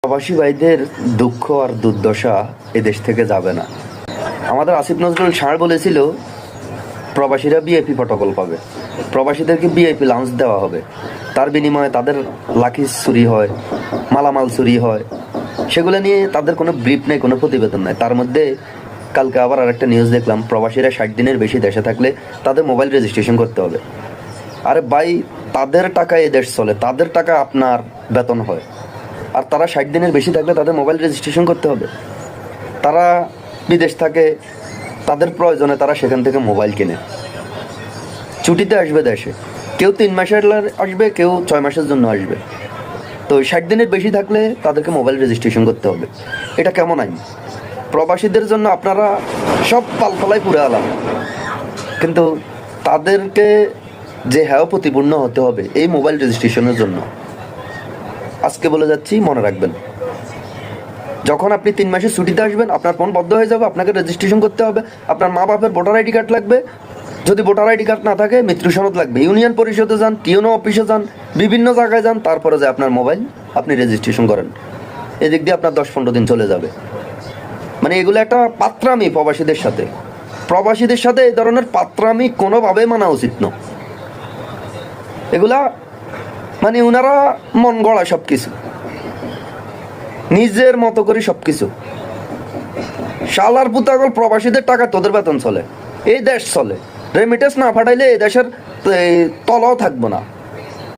প্রবাসী ভাইদের দুঃখ আর দুর্দশা এদেশ থেকে যাবে না। আমাদের আসিফ নজরুল স্যার বলেছিল প্রবাসীরা বিআইপি প্রটোকল পাবে, প্রবাসীদেরকে বিআইপি লাউঞ্জ দেওয়া হবে, তার বিনিময়ে তাদের লাখি চুরি হয়, মালামাল চুরি হয়, সেগুলো নিয়ে তাদের কোনো ব্রিফ নেই, কোনো প্রতিবেদন নেই। তার মধ্যে কালকে আবার আরেকটা নিউজ দেখলাম, প্রবাসীরা 60 দিনের বেশি দেশে থাকলে তাদের মোবাইল রেজিস্ট্রেশন করতে হবে। আরে ভাই, তাদের টাকায় এদেশ চলে, তাদের টাকা আপনার বেতন হয়, আর তারা 60 দিনের বেশি থাকলে তাদের মোবাইল রেজিস্ট্রেশন করতে হবে। তারা বিদেশ থাকে, তাদের প্রয়োজনে তারা সেখান থেকে মোবাইল কেনে, ছুটিতে আসবে দেশে, কেউ 3 মাসের আসবে, কেউ 6 মাসের জন্য আসবে। তো 60 দিনের বেশি থাকলে তাদেরকে মোবাইল রেজিস্ট্রেশন করতে হবে। এটা কেমন আইন? প্রবাসীদের জন্য আপনারা সব পালপালাই পুরে আলাম, কিন্তু তাদেরকে যে হ্যাঁ প্রতিপূর্ণ হতে হবে এই মোবাইল রেজিস্ট্রেশনের জন্য। আজকে বলে যাচ্ছি, মনে রাখবেন, যখন আপনি 3 মাসের ছুটিতে আসবেন, আপনার ফোন বন্ধ হয়ে যাবে, আপনাকে রেজিস্ট্রেশন করতে হবে। আপনার মা বাপের ভোটার আইডি কার্ড লাগবে, যদি ভোটার আইডি কার্ড না থাকে মৃত্যু সনদ লাগবে। ইউনিয়ন পরিষদে যান, টিওনো অফিসে যান, বিভিন্ন জায়গায় যান, তারপরে যে আপনার মোবাইল আপনি রেজিস্ট্রেশন করেন। এদিক দিয়ে আপনার 10-15 দিন চলে যাবে। মানে এগুলো একটা পাত্রামি প্রবাসীদের সাথে। প্রবাসীদের সাথে এই ধরনের পাত্রামি কোনোভাবেই মানা উচিত না। এগুলা মানে ওনারা মন গড়া সব কিছু, নিজের মতো করে সব কিছু। শালার পুতাগল, প্রবাসীদের টাকা তোদের বেতন চলে, এই দেশ চলে। রেমিটেন্স না পাঠাইলে এই দেশের তলাও থাকবো না।